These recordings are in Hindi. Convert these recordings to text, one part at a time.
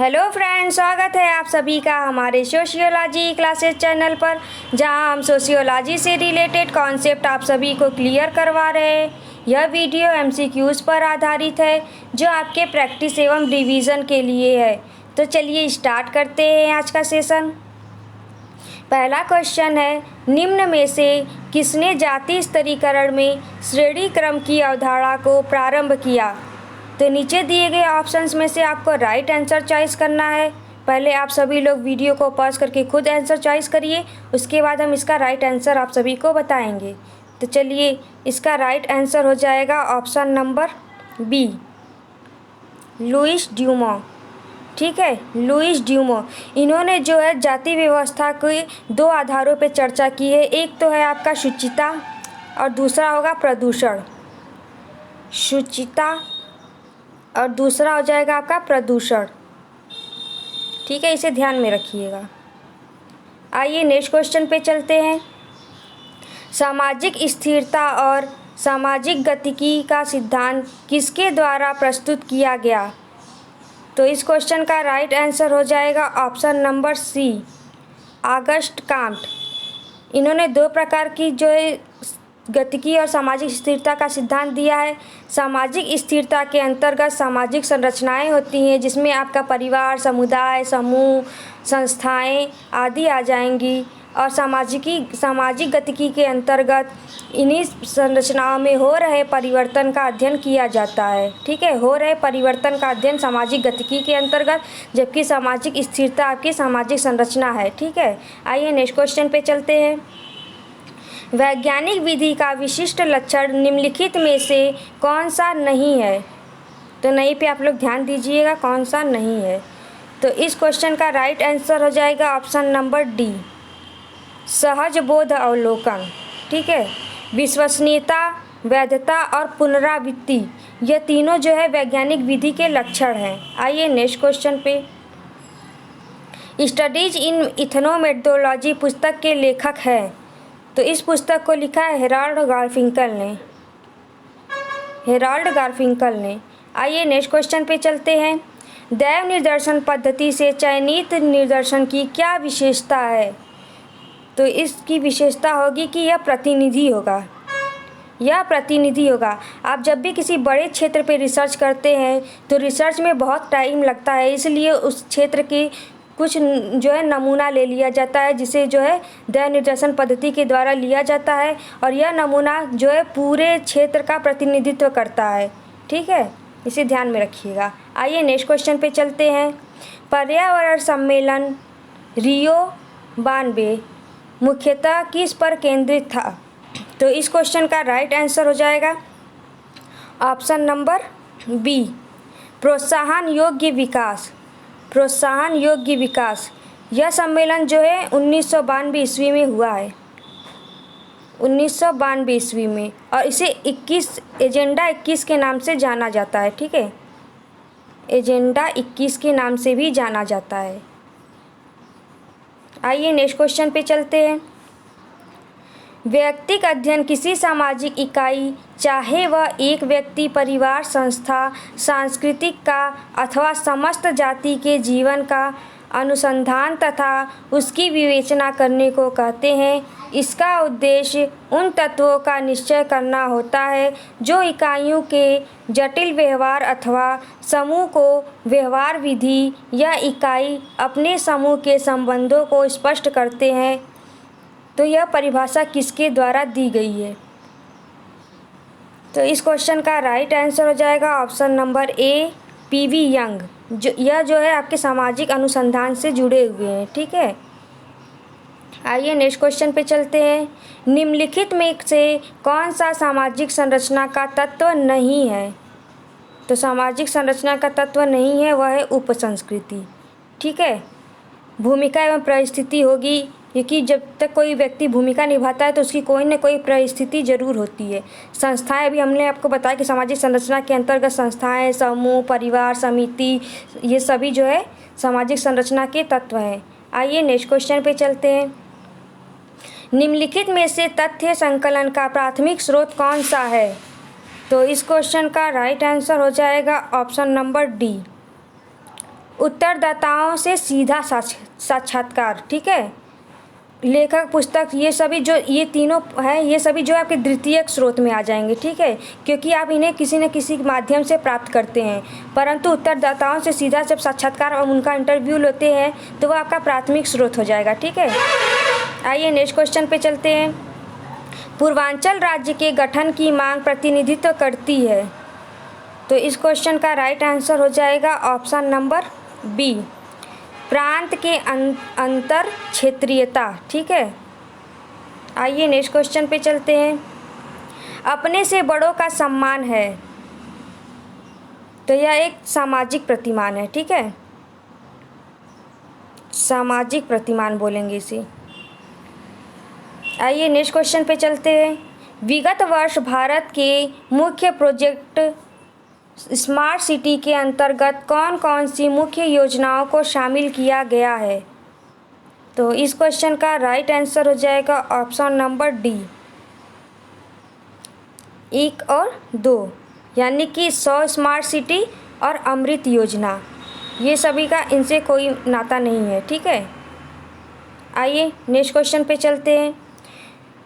हेलो फ्रेंड्स, स्वागत है आप सभी का हमारे सोशियोलॉजी क्लासेस चैनल पर, जहां हम सोशियोलॉजी से रिलेटेड कॉन्सेप्ट आप सभी को क्लियर करवा रहे हैं। यह वीडियो एमसीक्यूज़ पर आधारित है जो आपके प्रैक्टिस एवं रिवीजन के लिए है। तो चलिए स्टार्ट करते हैं आज का सेशन। पहला क्वेश्चन है, निम्न में से किसने जाति स्तरीकरण में श्रेणी क्रम की अवधारणा को प्रारंभ किया? तो नीचे दिए गए ऑप्शंस में से आपको राइट आंसर चॉइस करना है। पहले आप सभी लोग वीडियो को पॉज करके खुद आंसर चॉइस करिए, उसके बाद हम इसका राइट आंसर आप सभी को बताएंगे। तो चलिए, इसका राइट आंसर हो जाएगा ऑप्शन नंबर बी, लुईस ड्यूमो। ठीक है, लुईस ड्यूमो। इन्होंने जो है जाति व्यवस्था के दो आधारों पर चर्चा की है। एक तो है आपका शुचिता और दूसरा होगा प्रदूषण। शुचिता और दूसरा हो जाएगा आपका प्रदूषण। ठीक है, इसे ध्यान में रखिएगा। आइए नेक्स्ट क्वेश्चन पे चलते हैं। सामाजिक स्थिरता और सामाजिक गतिकी का सिद्धांत किसके द्वारा प्रस्तुत किया गया? तो इस क्वेश्चन का राइट आंसर हो जाएगा option number C, Auguste Comte. इन्होंने दो प्रकार की जो है गतिकी और सामाजिक स्थिरता का सिद्धांत दिया है। सामाजिक स्थिरता के अंतर्गत सामाजिक संरचनाएं होती हैं, जिसमें आपका परिवार, समुदाय, समूह, संस्थाएं आदि आ जाएंगी। और सामाजिक गतिकी के अंतर्गत इन्हीं संरचनाओं में हो रहे परिवर्तन का अध्ययन किया जाता है। ठीक है, हो रहे परिवर्तन का अध्ययन सामाजिक गतिकी के अंतर्गत, जबकि सामाजिक स्थिरता आपकी सामाजिक संरचना है। ठीक है, आइए नेक्स्ट क्वेश्चन पे चलते हैं। वैज्ञानिक विधि का विशिष्ट लक्षण निम्नलिखित में से कौन सा नहीं है? तो नहीं पे आप लोग ध्यान दीजिएगा, कौन सा नहीं है। तो इस क्वेश्चन का राइट आंसर हो जाएगा ऑप्शन नंबर डी, सहज बोध अवलोकन। ठीक है, विश्वसनीयता, वैधता और पुनरावृत्ति, ये तीनों जो है वैज्ञानिक विधि के लक्षण हैं। आइए नेक्स्ट क्वेश्चन पे। स्टडीज इन इथनोमेटोलॉजी पुस्तक के लेखक हैं। तो इस पुस्तक को लिखा है हेराल्ड गारफिंकल ने। आइए नेक्स्ट क्वेश्चन पे चलते हैं। दैव निर्देशन पद्धति से चयनित निर्देशन की क्या विशेषता है? तो इसकी विशेषता होगी कि यह प्रतिनिधि होगा। आप जब भी किसी बड़े क्षेत्र पे रिसर्च करते हैं तो रिसर्च में बहुत टाइम लगता है, इसलिए उस क्षेत्र की कुछ जो है नमूना ले लिया जाता है, जिसे जो है दैव निर्देशन पद्धति के द्वारा लिया जाता है, और यह नमूना जो है पूरे क्षेत्र का प्रतिनिधित्व करता है। ठीक है, इसे ध्यान में रखिएगा। आइए नेक्स्ट क्वेश्चन पे चलते हैं। पर्यावरण सम्मेलन रियो 92 मुख्यतः किस पर केंद्रित था? तो इस क्वेश्चन का राइट आंसर हो जाएगा ऑप्शन नंबर बी, प्रोत्साहन योग्य विकास। यह सम्मेलन जो है 1992 ईस्वी में हुआ है, 1992 ईस्वी में, और इसे एजेंडा 21 के नाम से जाना जाता है। ठीक है, एजेंडा 21 के नाम से भी जाना जाता है। आइए नेक्स्ट क्वेश्चन पे चलते हैं। व्यक्तिक अध्ययन किसी सामाजिक इकाई, चाहे वह एक व्यक्ति, परिवार, संस्था, सांस्कृतिक का अथवा समस्त जाति के जीवन का अनुसंधान तथा उसकी विवेचना करने को कहते हैं। इसका उद्देश्य उन तत्वों का निश्चय करना होता है जो इकाइयों के जटिल व्यवहार अथवा समूह को व्यवहार विधि या इकाई अपने समूह के संबंधों को स्पष्ट करते हैं। तो यह परिभाषा किसके द्वारा दी गई है? तो इस क्वेश्चन का राइट आंसर हो जाएगा option number A, PV young. यह जो है आपके सामाजिक अनुसंधान से जुड़े हुए हैं। ठीक है, आइए नेक्स्ट क्वेश्चन पे चलते हैं। निम्नलिखित में से कौन सा सामाजिक संरचना का तत्व नहीं है? तो सामाजिक संरचना का तत्व नहीं है, वह है उपसंस्कृति। ठीक है, भूमिका एवं परिस्थिति होगी, क्योंकि जब तक कोई व्यक्ति भूमिका निभाता है तो उसकी कोई न कोई परिस्थिति जरूर होती है। संस्थाएं, अभी हमने आपको बताया कि सामाजिक संरचना के अंतर्गत संस्थाएं, समूह, परिवार, समिति, ये सभी जो है सामाजिक संरचना के तत्व हैं। आइए नेक्स्ट क्वेश्चन पे चलते हैं। निम्नलिखित में से तथ्य संकलन का प्राथमिक स्रोत कौन सा है? तो इस क्वेश्चन का राइट आंसर हो जाएगा ऑप्शन नंबर डी, उत्तरदाताओं से सीधा साक्षात्कार, ठीक है। लेखक, पुस्तक, ये सभी जो ये तीनों हैं, ये सभी जो है आपके द्वितीयक स्रोत में आ जाएंगे, ठीक है, क्योंकि आप इन्हें किसी न किसी माध्यम से प्राप्त करते हैं। परंतु उत्तरदाताओं से सीधा जब साक्षात्कार और उनका इंटरव्यू लेते हैं तो वह आपका प्राथमिक स्रोत हो जाएगा, ठीक है। आइए नेक्स्ट क्वेश्चन पे चलते हैं। पूर्वांचल राज्य के गठन की मांग प्रतिनिधित्व करती है। तो इस क्वेश्चन का राइट आंसर हो जाएगा ऑप्शन नंबर बी, प्रांत के अंतर क्षेत्रीयता, ठीक है। आइए नेक्स्ट क्वेश्चन पे चलते हैं। अपने से बड़ों का सम्मान है। तो यह एक सामाजिक प्रतिमान है, ठीक है, सामाजिक प्रतिमान बोलेंगे इसे। आइए नेक्स्ट क्वेश्चन पे चलते हैं। विगत वर्ष भारत के मुख्य प्रोजेक्ट स्मार्ट सिटी के अंतर्गत कौन कौन सी मुख्य योजनाओं को शामिल किया गया है। तो इस क्वेश्चन का राइट आंसर हो जाएगा ऑप्शन नंबर डी, 1 और 2, यानी कि 100 स्मार्ट सिटी और अमृत योजना, ये सभी का इनसे कोई नाता नहीं है, ठीक है। आइए नेक्स्ट क्वेश्चन पे चलते हैं।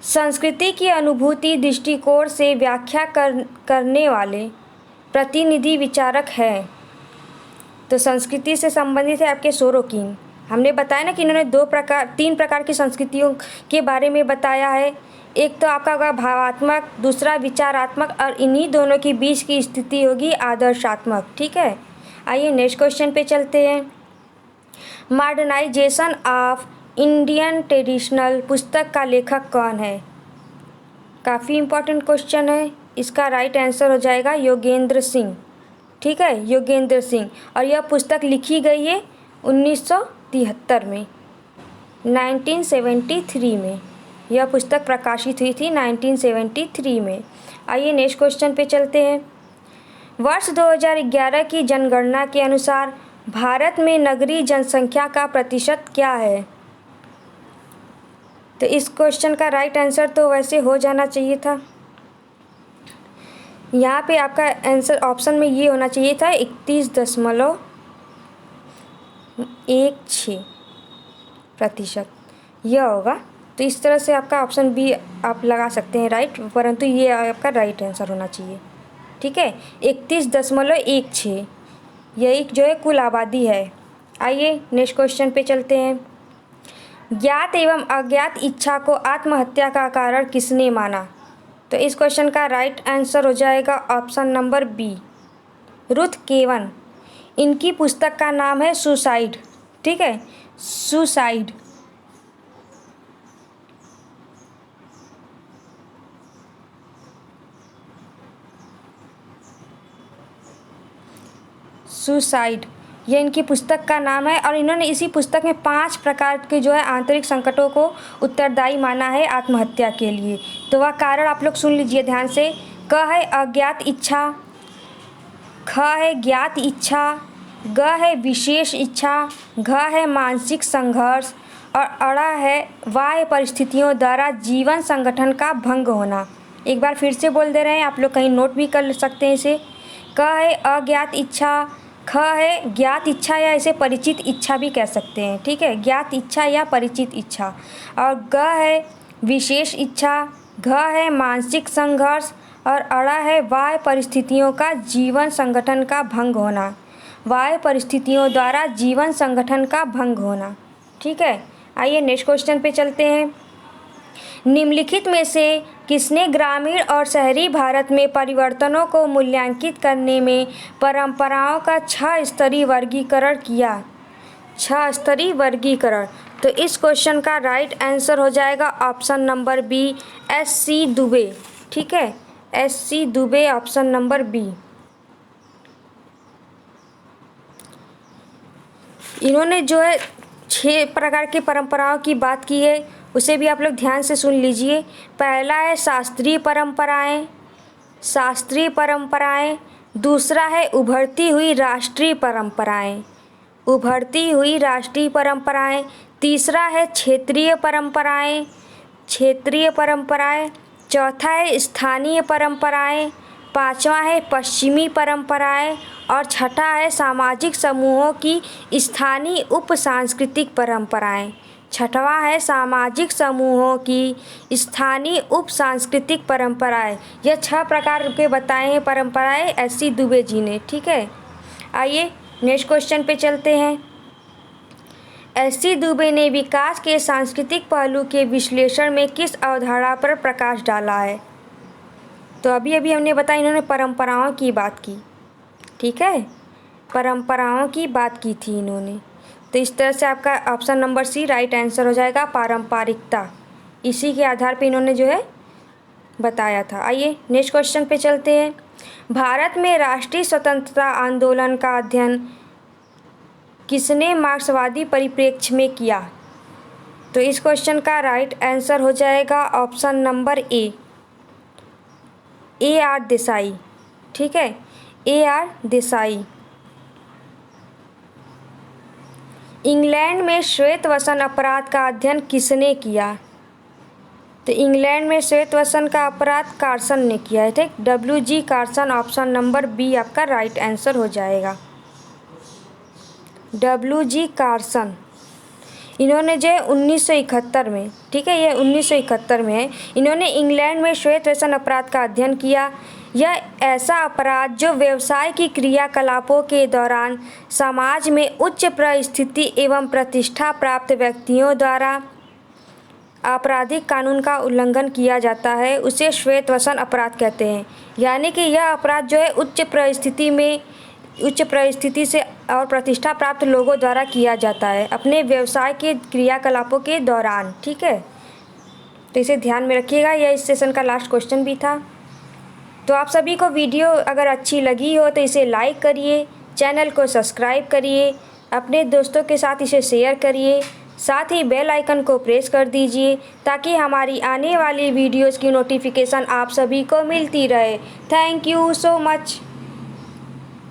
संस्कृति की अनुभूति दृष्टिकोण से व्याख्या करने वाले प्रतिनिधि विचारक हैं। तो संस्कृति से संबंधित है आपके सोरोकिन। हमने बताया ना कि इन्होंने 3 प्रकार की संस्कृतियों के बारे में बताया है। एक तो आपका होगा भावात्मक, दूसरा विचारात्मक, और इन्हीं दोनों के बीच की स्थिति होगी आदर्शात्मक, ठीक है। आइए नेक्स्ट क्वेश्चन पे चलते हैं। मॉडर्नाइजेशन ऑफ इंडियन ट्रेडिशनल पुस्तक का लेखक कौन है। काफ़ी इम्पोर्टेंट क्वेश्चन है। इसका राइट आंसर हो जाएगा योगेंद्र सिंह, ठीक है, योगेंद्र सिंह। और यह पुस्तक लिखी गई है 1973 में, 1973 में यह पुस्तक प्रकाशित हुई थी 1973 में। आइए नेक्स्ट क्वेश्चन पे चलते हैं। वर्ष 2011 की जनगणना के अनुसार भारत में नगरीय जनसंख्या का प्रतिशत क्या है। तो इस क्वेश्चन का राइट आंसर तो वैसे हो जाना चाहिए था, यहाँ पे आपका आंसर ऑप्शन में ये होना चाहिए था 31.16%, यह होगा। तो इस तरह से आपका ऑप्शन बी आप लगा सकते हैं राइट, परंतु ये आपका राइट आंसर होना चाहिए, ठीक है, 31.16, यही जो है कुल आबादी है। आइए नेक्स्ट क्वेश्चन पे चलते हैं। ज्ञात एवं अज्ञात इच्छा को आत्महत्या का कारण किसने माना। तो इस क्वेश्चन का राइट आंसर हो जाएगा ऑप्शन नंबर बी, रुथ केवन। इनकी पुस्तक का नाम है सुसाइड, ठीक है, सुसाइड। सुसाइड, ये इनकी पुस्तक का नाम है। और इन्होंने इसी पुस्तक में 5 प्रकार के जो है आंतरिक संकटों को उत्तरदायी माना है आत्महत्या के लिए। तो वह कारण आप लोग सुन लीजिए ध्यान से। क है अज्ञात इच्छा, ख है ज्ञात इच्छा, ग है विशेष इच्छा, घ है मानसिक संघर्ष, और अड़ा है बाह्य परिस्थितियों द्वारा जीवन संगठन का भंग होना। एक बार फिर से बोल दे रहे हैं, आप लोग कहीं नोट भी कर सकते हैं इसे। क है अज्ञात इच्छा, ख है ज्ञात इच्छा या इसे परिचित इच्छा भी कह सकते हैं, ठीक है, ज्ञात इच्छा या परिचित इच्छा, और ग है विशेष इच्छा, घ है मानसिक संघर्ष, और अड़ा है बाह्य परिस्थितियों का जीवन संगठन का भंग होना, बाह्य परिस्थितियों द्वारा जीवन संगठन का भंग होना, ठीक है। आइए नेक्स्ट क्वेश्चन पे चलते हैं। निम्नलिखित में से किसने ग्रामीण और शहरी भारत में परिवर्तनों को मूल्यांकित करने में परंपराओं का 6 स्तरीय वर्गीकरण किया। 6 स्तरीय वर्गीकरण। तो इस क्वेश्चन का राइट आंसर हो जाएगा option number B, S C. Dube, ठीक है, S C. Dube option number B. इन्होंने जो है 6 प्रकार की परंपराओं की बात की है, उसे भी आप लोग ध्यान से सुन लीजिए। पहला है शास्त्रीय परंपराएं, शास्त्रीय परंपराएं। दूसरा है उभरती हुई राष्ट्रीय परंपराएं, उभरती हुई राष्ट्रीय परंपराएं। तीसरा है क्षेत्रीय परंपराएं, क्षेत्रीय परंपराएं। चौथा है स्थानीय परंपराएं, पाँचवा है पश्चिमी परंपराएं और छठा है सामाजिक समूहों की स्थानीय उप सांस्कृतिक परंपराएं। छठवां है सामाजिक समूहों की स्थानीय उप सांस्कृतिक परंपराएं। यह 6 प्रकार के बताए हैं परंपराएं एस.सी. दुबे जी ने। ठीक है, आइए नेक्स्ट क्वेश्चन पे चलते हैं। एस.सी. दुबे ने विकास के सांस्कृतिक पहलू के विश्लेषण में किस अवधारणा पर प्रकाश डाला है? तो अभी अभी हमने बताया, इन्होंने परंपराओं की बात की। ठीक है, परंपराओं की बात की थी इन्होंने। तो इस तरह से आपका option number C right answer हो जाएगा, पारंपरिकता। इसी के आधार पे इन्होंने जो है बताया था। आइए नेक्स्ट क्वेश्चन पे चलते हैं। भारत में राष्ट्रीय स्वतंत्रता आंदोलन का अध्ययन किसने मार्क्सवादी परिप्रेक्ष्य में किया? तो इस क्वेश्चन का राइट आंसर हो जाएगा ऑप्शन नंबर ए.आर. देसाई। ठीक है, ए.आर. देसाई। इंग्लैंड में श्वेतवसन अपराध का अध्ययन किसने किया? तो इंग्लैंड में श्वेतवसन का अपराध कार्सन ने किया है। ठीक, W.G. Carson. Option number B आपका राइट आंसर हो जाएगा, W.G. कार्सन। इन्होंने जो है 1971 में, ठीक है, ये 1971 में है, इन्होंने इंग्लैंड में श्वेतवसन अपराध का अध्ययन किया। यह ऐसा अपराध जो व्यवसाय की क्रियाकलापों के दौरान समाज में उच्च परिस्थिति एवं प्रतिष्ठा प्राप्त व्यक्तियों द्वारा आपराधिक कानून का उल्लंघन किया जाता है, उसे श्वेतवसन अपराध कहते हैं। यानी कि यह अपराध जो है उच्च परिस्थिति से और प्रतिष्ठा प्राप्त लोगों द्वारा किया जाता है अपने व्यवसाय के क्रियाकलापों के दौरान। ठीक है, तो इसे ध्यान में रखिएगा। यह इस सेशन का लास्ट क्वेश्चन भी था। तो आप सभी को वीडियो अगर अच्छी लगी हो तो इसे लाइक करिए, चैनल को सब्सक्राइब करिए, अपने दोस्तों के साथ इसे शेयर करिए, साथ ही बेल आइकन को प्रेस कर दीजिए ताकि हमारी आने वाली वीडियोज़ की नोटिफिकेशन आप सभी को मिलती रहे। Thank you so much.